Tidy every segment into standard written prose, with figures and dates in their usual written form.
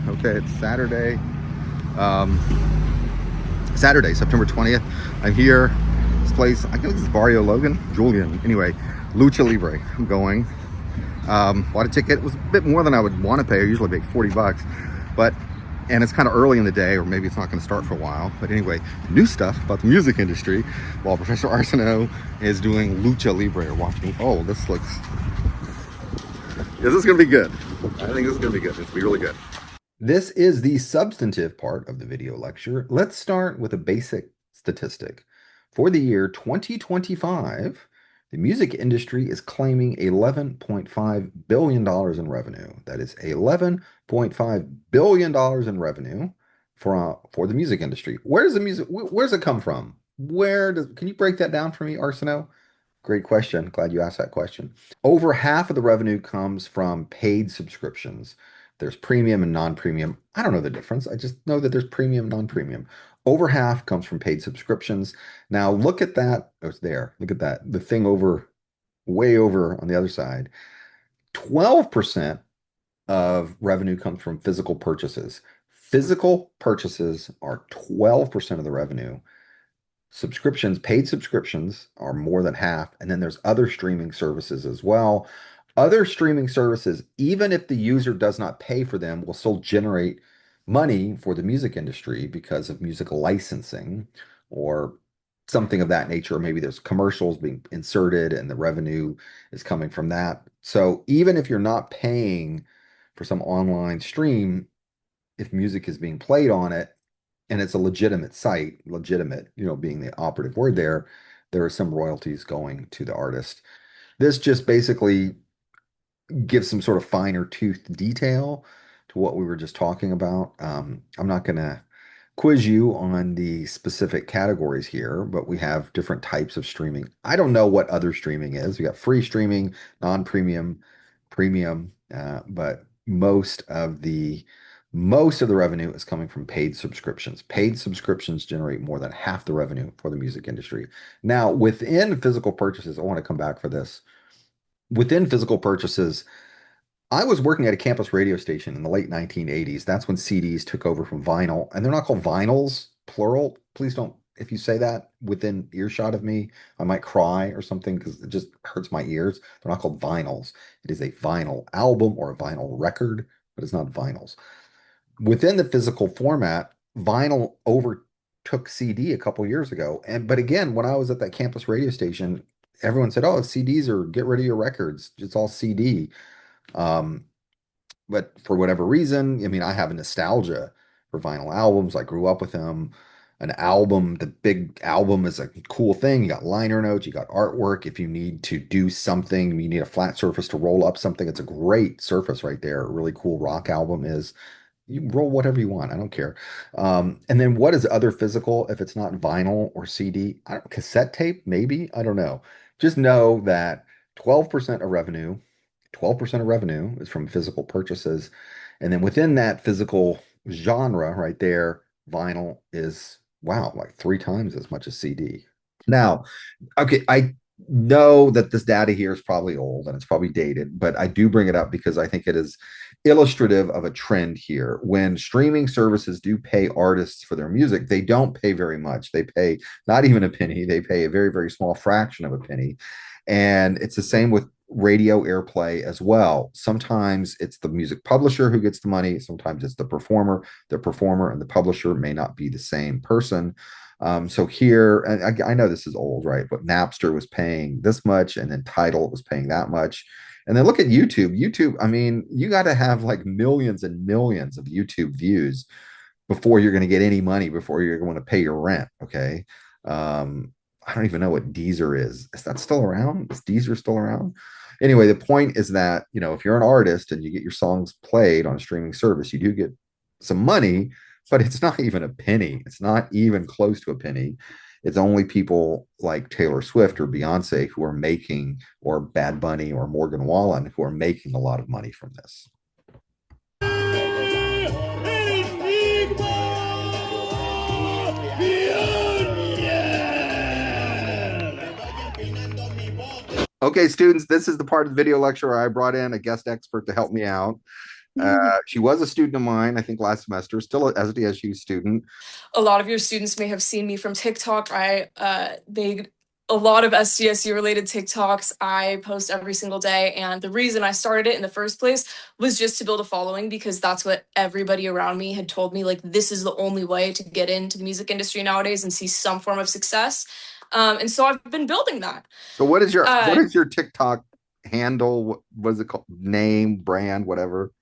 Okay, it's Saturday. Um, Saturday, September 20th. I'm here. This place, I think this is Barrio Logan, Julian. Anyway, Lucha Libre. I'm going. Bought a ticket. It was a bit more than I would want to pay. I usually pay 40 bucks, but and it's kind of early in the day, or maybe it's not going to start for a while. But anyway, new stuff about the music industry. While Professor Arsenault is doing Lucha Libre or watching. Oh, this looks. Yeah, this is going to be good. I think this is going to be good. It's going to be really good. This is the substantive part of the video lecture. Let's start with a basic statistic. For the year 2025, the music industry is claiming $11.5 billion in revenue. That is $11.5 billion in revenue for the music industry. Where does it come from? Can you break that down for me, Arsenault? Great question. Glad you asked that question. Over half of the revenue comes from paid subscriptions. There's premium and non-premium. I don't know the difference. I just know that there's premium, non-premium. Over half comes from paid subscriptions. Now look at that. Oh, it's there. Look at that. The thing way over on the other side. 12% of revenue comes from physical purchases. Physical purchases are 12% of the revenue. Paid subscriptions are more than half, and then there's other streaming services as well. Other streaming services, even if the user does not pay for them, will still generate money for the music industry because of music licensing or something of that nature. Or maybe there's commercials being inserted and the revenue is coming from that. So even if you're not paying for some online stream, if music is being played on it, and it's a legitimate site, legitimate, being the operative word there are some royalties going to the artist. This just basically gives some sort of finer tooth detail to what we were just talking about. I'm not going to quiz you on the specific categories here, but we have different types of streaming. I don't know what other streaming is. We got free streaming, non-premium, premium, but most of the revenue is coming from paid subscriptions. Paid subscriptions generate more than half the revenue for the music industry. Now, within physical purchases, I want to come back for this. Within physical purchases, I was working at a campus radio station in the late 1980s. That's when CDs took over from vinyl, and they're not called vinyls, plural. Please don't, if you say that within earshot of me, I might cry or something because it just hurts my ears. They're not called vinyls. It is a vinyl album or a vinyl record, but it's not vinyls. Within the physical format, vinyl overtook CD a couple years ago. But again, when I was at that campus radio station, everyone said, "Oh, CDs are get rid of your records. It's all CD." Um, but for whatever reason, I mean, I have a nostalgia for vinyl albums. I grew up with them. An album, the big album is a cool thing. You got liner notes, you got artwork. If you need to do something, you need a flat surface to roll up something. It's a great surface right there. A really cool rock album is. You roll whatever you want. I don't care. And then what is other physical if it's not vinyl or CD? Cassette tape, maybe. I don't know. Just know that 12% of revenue 12% of revenue is from physical purchases. And then within that physical genre right there, vinyl is, wow, like three times as much as CD. Now, okay, I know that this data here is probably old and it's probably dated, but I do bring it up because I think it is illustrative of a trend here. When streaming services do pay artists for their music, they don't pay very much. They pay not even a penny, they pay a very, very small fraction of a penny. And it's the same with radio airplay as well. Sometimes it's the music publisher who gets the money, sometimes it's the performer. The performer and the publisher may not be the same person. So here, and I know this is old, right? But Napster was paying this much, and then Tidal was paying that much. And then look at YouTube. YouTube, I mean, you got to have like millions and millions of YouTube views before you're going to get any money, before you're going to pay your rent. Okay. I don't even know what Deezer is. Is that still around? Is Deezer still around? Anyway, the point is that, if you're an artist and you get your songs played on a streaming service, you do get some money, but it's not even a penny. It's not even close to a penny. It's only people like Taylor Swift or Beyonce who are making, or Bad Bunny or Morgan Wallen, who are making a lot of money from this. Okay, students, this is the part of the video lecture where I brought in a guest expert to help me out. She was a student of mine, I think, last semester, still as a SDSU student. A lot of your students may have seen me from TikTok. I made a lot of SDSU related TikToks. I post every single day, and the reason I started it in the first place was just to build a following because that's what everybody around me had told me. Like, this is the only way to get into the music industry nowadays and see some form of success. And so I've been building that. So what Uh, is your TikTok handle? What is it called? Name, brand, whatever.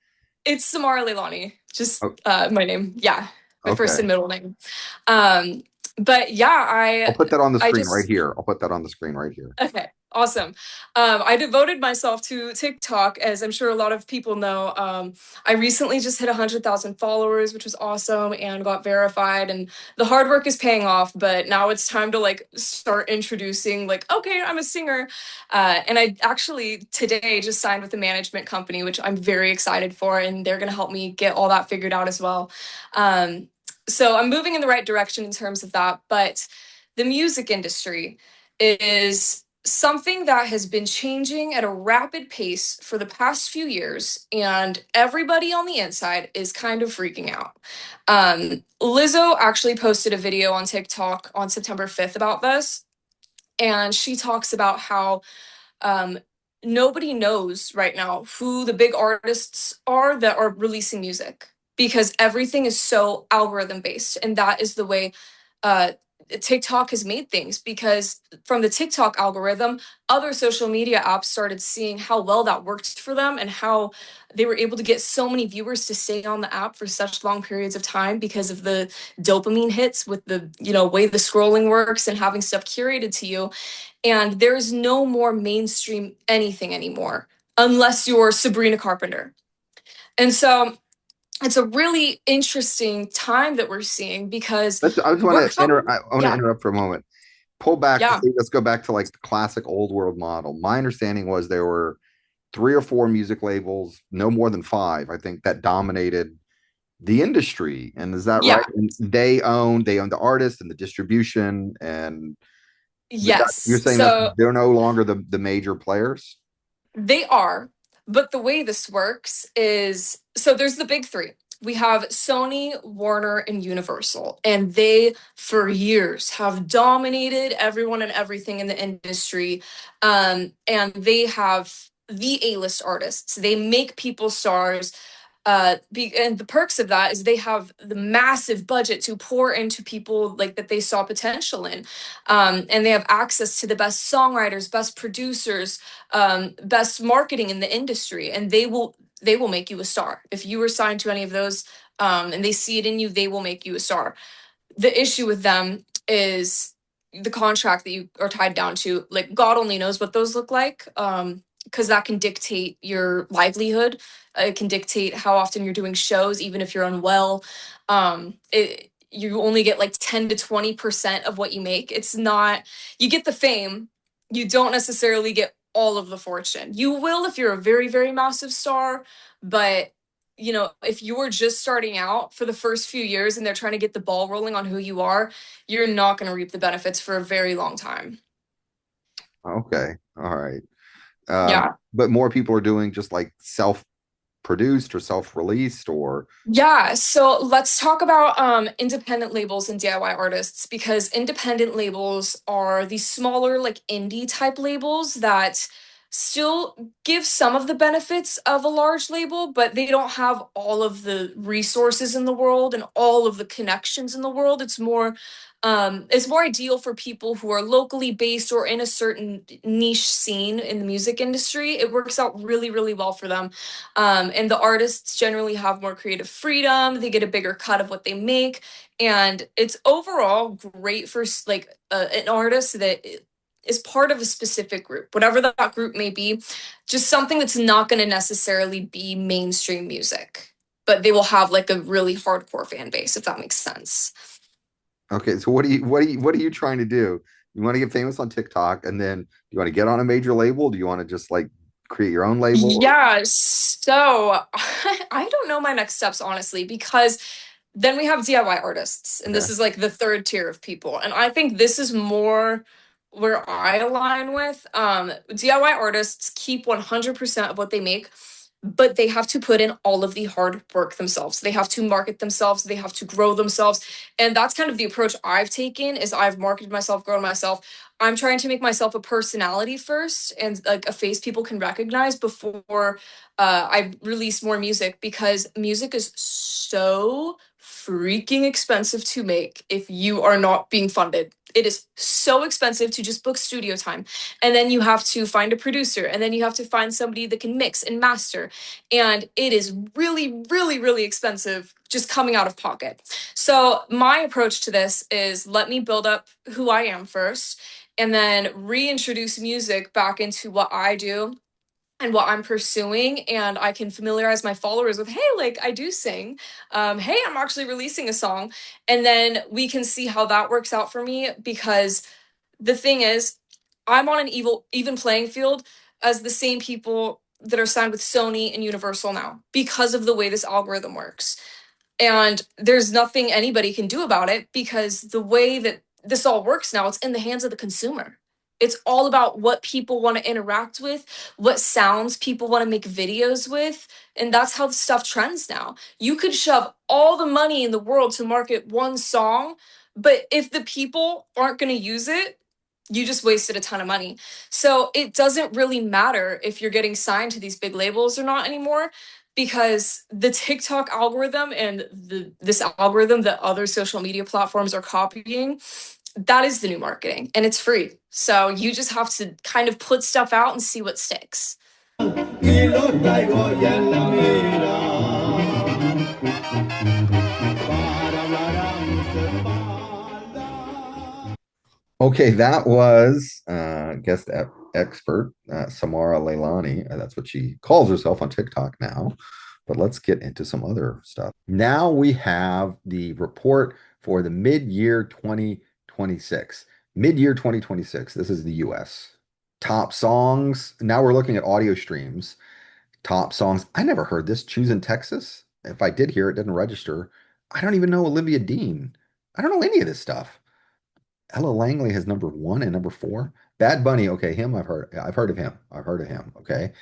it's Samara Leilani, just Oh, my name. Yeah, my first okay. and middle name. Um, but yeah, I'll put that on the I screen right just here. I'll put that on the screen right here. Okay, awesome. I devoted myself to TikTok, as I'm sure a lot of people know. I recently just hit 100,000 followers, which was awesome, and got verified. And the hard work is paying off, but now it's time to like start introducing, like, okay, I'm a singer. And I actually today just signed with a management company, which I'm very excited for, and they're going to help me get all that figured out as well. Um, so I'm moving in the right direction in terms of that, but the music industry is something that has been changing at a rapid pace for the past few years, and everybody on the inside is kind of freaking out. Lizzo actually posted a video on TikTok on September 5th about this, and she talks about how um, nobody knows right now who the big artists are that are releasing music because everything is so algorithm based, and that is the way uh, TikTok has made things. Because from the TikTok algorithm, other social media apps started seeing how well that worked for them and how they were able to get so many viewers to stay on the app for such long periods of time because of the dopamine hits with the way the scrolling works and having stuff curated to you. And there is no more mainstream anything anymore unless you're Sabrina Carpenter. And so it's a really interesting time that we're seeing because I just want we're to coming. I want to Yeah, interrupt for a moment. Pull back to yeah, see. Let's go back to like the classic old world model. My understanding was there were three or four music labels, no more than five, I think, that dominated the industry. And is that right? yeah, And they own the artist and the distribution. And you're yes. saying that So they're no longer the major players. they are, but the way this works is so there's the big three. We have Sony, Warner, and Universal, and they, for years, have dominated everyone and everything in the industry. And they have the A-list artists. They make people stars. And the perks of that is they have the massive budget to pour into people like that they saw potential in, and they have access to the best songwriters, best producers, best marketing in the industry, and they will make you a star if you were signed to any of those. And they see it in you, they will make you a star. The issue with them is the contract that you are tied down to. Like, God only knows what those look like, because that can dictate your livelihood. It can dictate how often you're doing shows, even if you're unwell. You only get like 10 to 20% of what you make. It's not, you get the fame, you don't necessarily get all of the fortune. You will if you're a very, very massive star, but if you were just starting out for the first few years and they're trying to get the ball rolling on who you are, you're not going to reap the benefits for a very long time. Okay. All right. Yeah. But more people are doing just like self-produced or self-released or Yeah, so let's talk about independent labels and DIY artists, because independent labels are the smaller, like indie type labels that still give some of the benefits of a large label, but they don't have all of the resources in the world and all of the connections in the world. It's more ideal for people who are locally based or in a certain niche scene in the music industry. It works out really, really well for them. And the artists generally have more creative freedom. They get a bigger cut of what they make, and it's overall great for like an artist that is part of a specific group, whatever that group may be. Just something that's not going to necessarily be mainstream music, but they will have like a really hardcore fan base, if that makes sense. okay. So what are you trying to do? You want to get famous on TikTok and then do you want to get on a major label? Do you want to just like create your own label? Or, Yeah, so I don't know my next steps, honestly, because then we have DIY artists, and okay. this is like the third tier of people. And I think this is more where I align with. DIY artists keep 100% of what they make. but they have to put in all of the hard work themselves. They have to market themselves, they have to grow themselves. And that's kind of the approach I've taken is I've marketed myself, grown myself. I'm trying to make myself a personality first and like a face people can recognize before I release more music because music is so freaking expensive to make if you are not being funded. It is so expensive to just book studio time. And then you have to find a producer and then you have to find somebody that can mix and master. And it is really, really, really expensive just coming out of pocket. So my approach to this is let me build up who I am first and then reintroduce music back into what I do and what I'm pursuing. And I can familiarize my followers with, hey, like I do sing. Hey, I'm actually releasing a song. And then we can see how that works out for me because the thing is, I'm on an even playing field as the same people that are signed with Sony and Universal now because of the way this algorithm works. And there's nothing anybody can do about it because the way that this all works now, it's in the hands of the consumer. It's all about what people want to interact with, what sounds people want to make videos with. And that's how the stuff trends now. You could shove all the money in the world to market one song, but if the people aren't going to use it, you just wasted a ton of money. So it doesn't really matter if you're getting signed to these big labels or not anymore because the TikTok algorithm and this algorithm that other social media platforms are copying, that is the new marketing and it's free. So you just have to kind of put stuff out and see what sticks. Y lo traigo ya en la mira para hablar a mi espalda. Okay, that was guest expert Samara Leilani. That's what she calls herself on TikTok now. But let's get into some other stuff. Now we have the report for the mid-year 2026. Mid-year 2026. This is the US. Top songs. Now we're looking at audio streams. Top songs. I never heard this. Choose in Texas. If I did hear it, didn't register. I don't even know Olivia Dean. I don't know any of this stuff. Ella Langley has number one and number four. Bad Bunny, okay, him I've heard. I've heard of him. I've heard of him. Okay.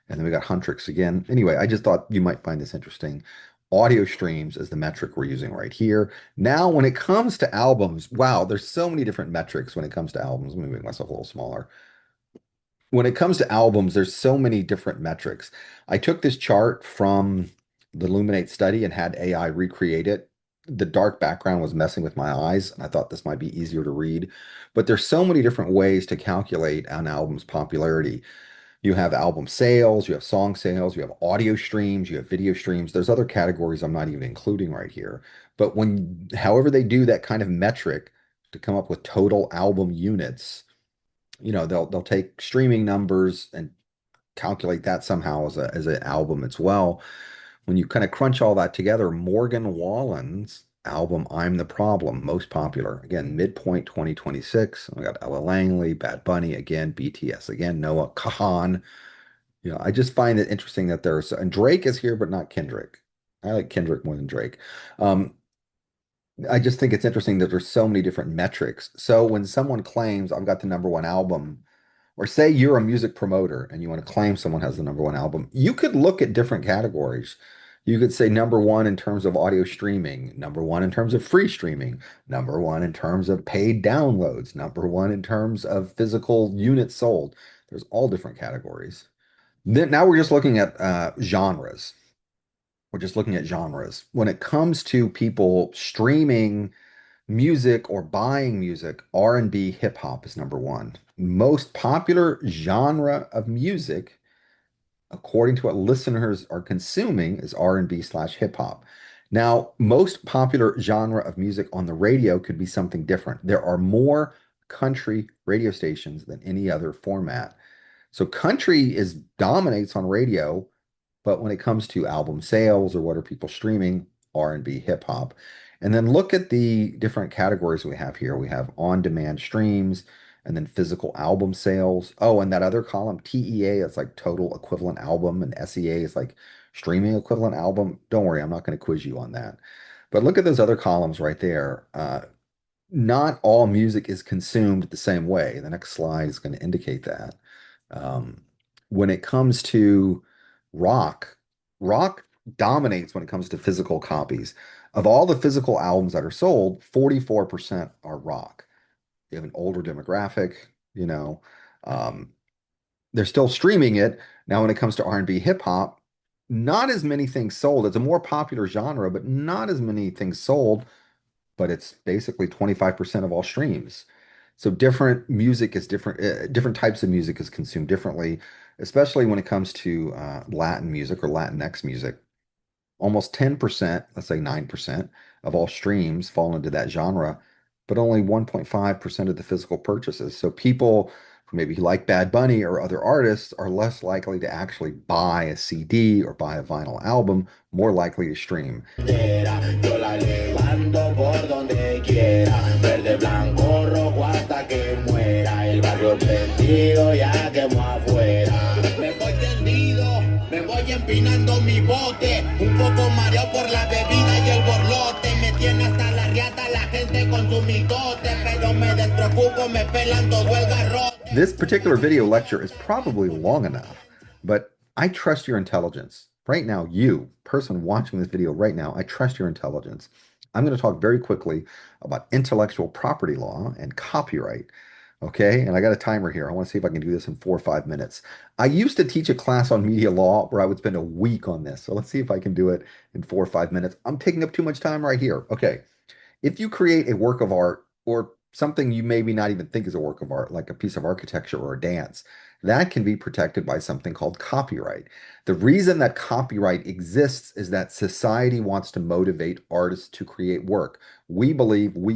And then we got Huntrix again. Anyway, I just thought you might find this interesting. Audio streams is the metric we're using right here. Now, when it comes to albums, wow, there's so many different metrics when it comes to albums. Let me make myself a little smaller. When it comes to albums, there's so many different metrics. I took this chart from the Luminate study and had AI recreate it. The dark background was messing with my eyes, and I thought this might be easier to read. But there's so many different ways to calculate an album's popularity. You have album sales, you have song sales, you have audio streams, you have video streams. There's other categories I'm not even including right here. But however they do that kind of metric to come up with total album units, they'll take streaming numbers and calculate that somehow as an album as well. When you kind of crunch all that together, Morgan Wallen's album "I'm the Problem" most popular again midpoint 2026. We got Ella Langley, Bad Bunny again, BTS again, Noah Kahan. I just find it interesting that and Drake is here, but not Kendrick. I like Kendrick more than Drake. Um, I just think it's interesting that there's so many different metrics. So when someone claims I've got the number one album, or say you're a music promoter and you want to claim someone has the number one album, you could look at different categories. You could say number one in terms of audio streaming, number one in terms of free streaming, number one in terms of paid downloads, number one in terms of physical units sold. There's all different categories. Then now we're just looking at genres. We're just looking at genres. When it comes to people streaming music or buying music, R&B, hip hop is number one. Most popular genre of music, according to what listeners are consuming, is R&B slash hip hop. Now, most popular genre of music on the radio could be something different. There are more country radio stations than any other format. So country is dominates on radio, but when it comes to album sales or what are people streaming, R&B, hip hop. And then look at the different categories we have here. We have on-demand streams and then physical album sales. Oh, and that other column, TEA, that's like total equivalent album, and SEA is like streaming equivalent album. Don't worry, I'm not going to quiz you on that. But look at those other columns right there. Not all music is consumed the same way. The next slide is going to indicate that. Um, when it comes to rock, rock dominates when it comes to physical copies. Of all the physical albums that are sold, 44% are rock. You have an older demographic, you know, um, they're still streaming it. Now, when it comes to R&B hip hop, not as many things sold. It's a more popular genre, but not as many things sold, but it's basically 25% of all streams. So different music is different, different types of music is consumed differently, especially when it comes to Latin music or Latinx music. Almost 10%, let's say 9% of all streams fall into that genre, but only 1.5% of the physical purchases. So people who maybe like Bad Bunny or other artists are less likely to actually buy a CD or buy a vinyl album, more likely to stream. Yo la levanto por donde quiera, verde, blanco, rojo hasta que muera. El barrio prendido ya quemó afuera. Me voy tendido, me voy empinando mi bote, un poco mareado por la bebida y el borlote. Me tiene hasta la riata la gente con su mitote, pero me despreocupo, me pelan todo el garrote. This particular video lecture is probably long enough, but I trust your intelligence. Right now, you, person watching this video right now, I trust your intelligence. I'm going to talk very quickly about intellectual property law and copyright. Okay, and I got a timer here. I want to see if I can do this in 4 or 5 minutes. I used to teach a class on media law where I would spend a week on this. So let's see if I can do it in 4 or 5 minutes. I'm taking up too much time right here. Okay. If you create a work of art or something you maybe not even think is a work of art, like a piece of architecture or a dance, that can be protected by something called copyright. The reason that copyright exists is that society wants to motivate artists to create work. We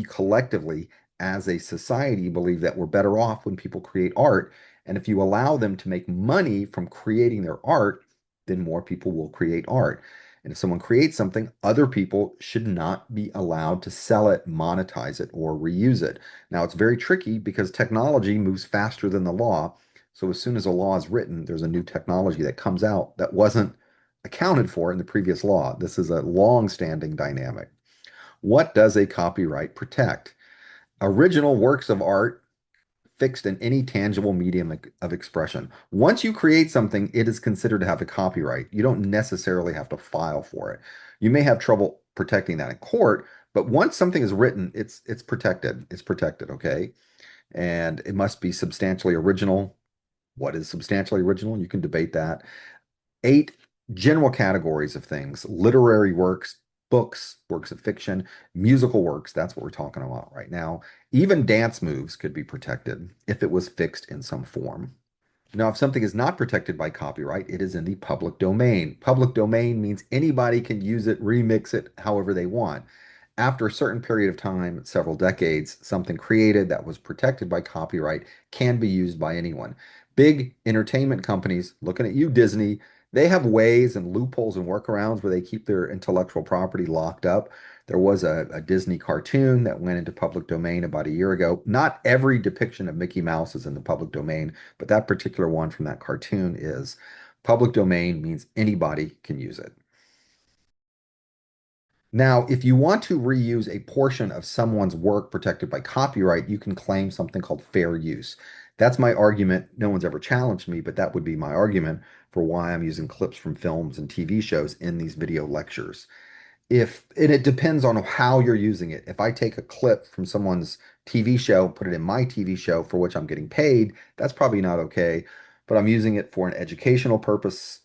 collectively, as a society, believe that we're better off when people create art. And if you allow them to make money from creating their art, then more people will create art. And if someone creates something, other people should not be allowed to sell it, monetize it, or reuse it. Now, it's very tricky because technology moves faster than the law. So as soon as a law is written, there's a new technology that comes out that wasn't accounted for in the previous law. This is a long-standing dynamic. What does a copyright protect? Original works of art fixed in any tangible medium of expression. Once you create something, it is considered to have a copyright. You don't necessarily have to file for it. You may have trouble protecting that in court, but once something is written, it's protected. It's protected, okay? And it must be substantially original. What is substantially original? You can debate that. 8 general categories of things: literary works, books, works of fiction, musical works. That's what we're talking about right now. Even dance moves could be protected if it was fixed in some form. Now, if something is not protected by copyright, it is in the public domain. Public domain means anybody can use it, remix it however they want. After a certain period of time, several decades, something created that was protected by copyright can be used by anyone. Big entertainment companies, looking at you, Disney, they have ways and loopholes and workarounds where they keep their intellectual property locked up. There was a Disney cartoon that went into public domain about a year ago. Not every depiction of Mickey Mouse is in the public domain, but that particular one from that cartoon is. Public domain means anybody can use it. Now, if you want to reuse a portion of someone's work protected by copyright, you can claim something called fair use. That's my argument. No one's ever challenged me, but that would be my argument for why I'm using clips from films and TV shows in these video lectures. And it depends on how you're using it. If I take a clip from someone's TV show, put it in my TV show for which I'm getting paid, that's probably not okay. But I'm using it for an educational purpose,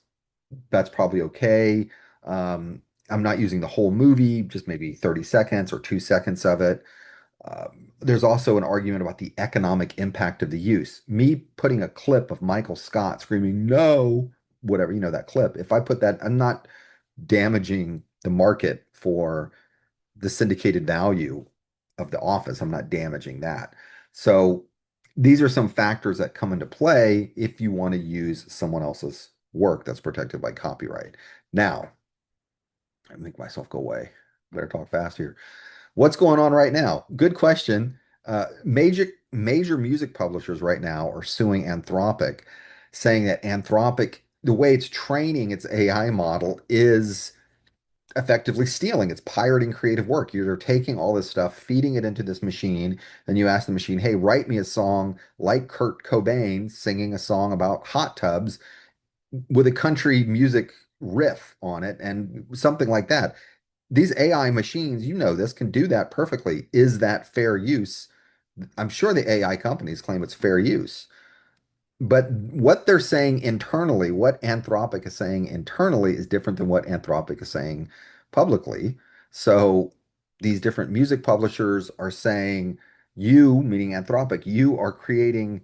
that's probably okay. I'm not using the whole movie, just maybe 30 seconds or 2 seconds of it. There's also an argument about the economic impact of the use. Me putting a clip of Michael Scott screaming, no, whatever, that clip. If I put that, I'm not damaging the market for the syndicated value of The Office. I'm not damaging that. So these are some factors that come into play if you want to use someone else's work that's protected by copyright. Now, I make myself go away. Better talk fast here. What's going on right now? Good question. Major music publishers right now are suing Anthropic, saying that Anthropic, the way it's training its AI model, is effectively stealing. It's pirating creative work. You're taking all this stuff, feeding it into this machine, then you ask the machine, "Hey, write me a song like Kurt Cobain singing a song about hot tubs." with a country music riff on it and something like that. These AI machines, you know this, can do that perfectly. Is that fair use? I'm sure the AI companies claim it's fair use. But what they're saying internally, what Anthropic is saying internally, is different than what Anthropic is saying publicly. So these different music publishers are saying, you, meaning Anthropic, you are creating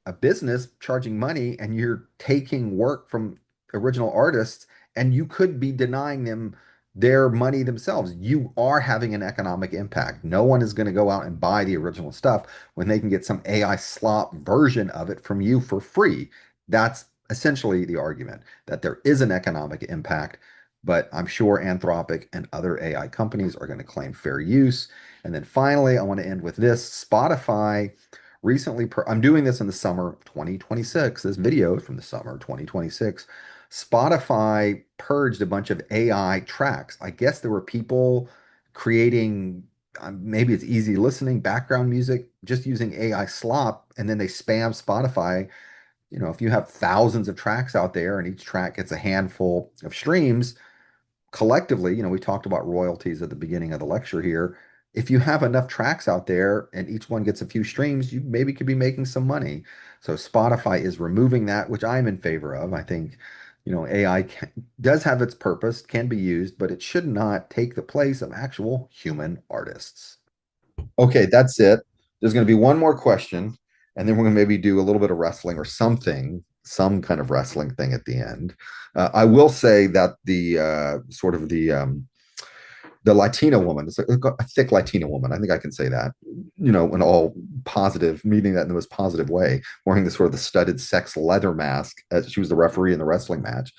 a business charging money and you're taking work from original artists and you could be denying them their money themselves. You are having an economic impact. No one is going to go out and buy the original stuff when they can get some AI slop version of it from you for free. That's essentially the argument, that there is an economic impact, but I'm sure Anthropic and other AI companies are going to claim fair use. And then finally, I want to end with this. Spotify recently, I'm doing this in the summer of 2026. This video is from the summer of 2026. Spotify purged a bunch of AI tracks. I guess there were people creating, maybe it's easy listening background music just using AI slop, and then they spam Spotify. You know, if you have thousands of tracks out there and each track gets a handful of streams, collectively, you know, we talked about royalties at the beginning of the lecture here. If you have enough tracks out there and each one gets a few streams, you maybe could be making some money. So Spotify is removing that, which I'm in favor of. I think, you know, does have its purpose, can be used, but it should not take the place of actual human artists. Okay, that's it. There's going to be one more question, and then we're going to maybe do a little bit of wrestling or something, some kind of wrestling thing at the end. I will say that the sort of the Latina woman, it's a thick Latina woman. I think I can say that, you know, in all positive, meaning that in the most positive way, wearing the sort of the studded sex leather mask as she was the referee in the wrestling match.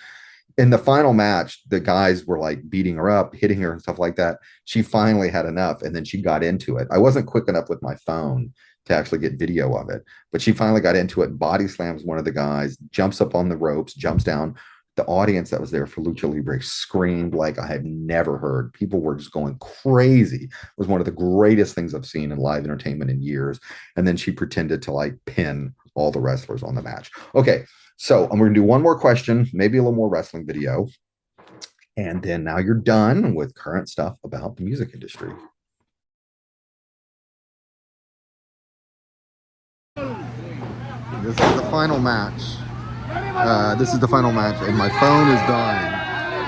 In the final match, the guys were like beating her up, hitting her and stuff like that. She finally had enough and then she got into it. I wasn't quick enough with my phone to actually get video of it, but she finally got into it, body slams one of the guys, jumps up on the ropes, jumps down. The audience that was there for Lucha Libre screamed like I had never heard. People were just going crazy. It was one of the greatest things I've seen in live entertainment in years. And then she pretended to like pin all the wrestlers on the match. Okay, so I'm going to do one more question, maybe a little more wrestling video. And then now you're done with current stuff about the music industry. This is the final match. This is the final match, and my phone is dying.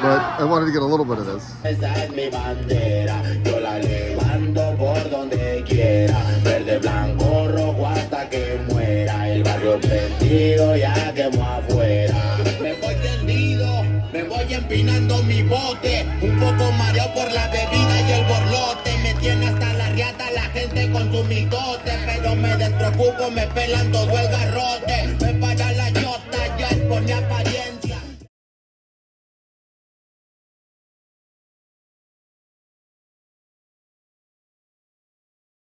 But I wanted to get a little bit of this. Esa es mi bandera, yo la levanto por donde quiera, verde, blanco, rojo hasta que muera, el barrio prendido ya quemó afuera. Me voy tendido, me voy empinando mi bote, un poco mareado por la bebida y el borlote, me tiene hasta la riata la gente con su migote, pero me despreocupo, me pelan todo el garrote, me para la yota.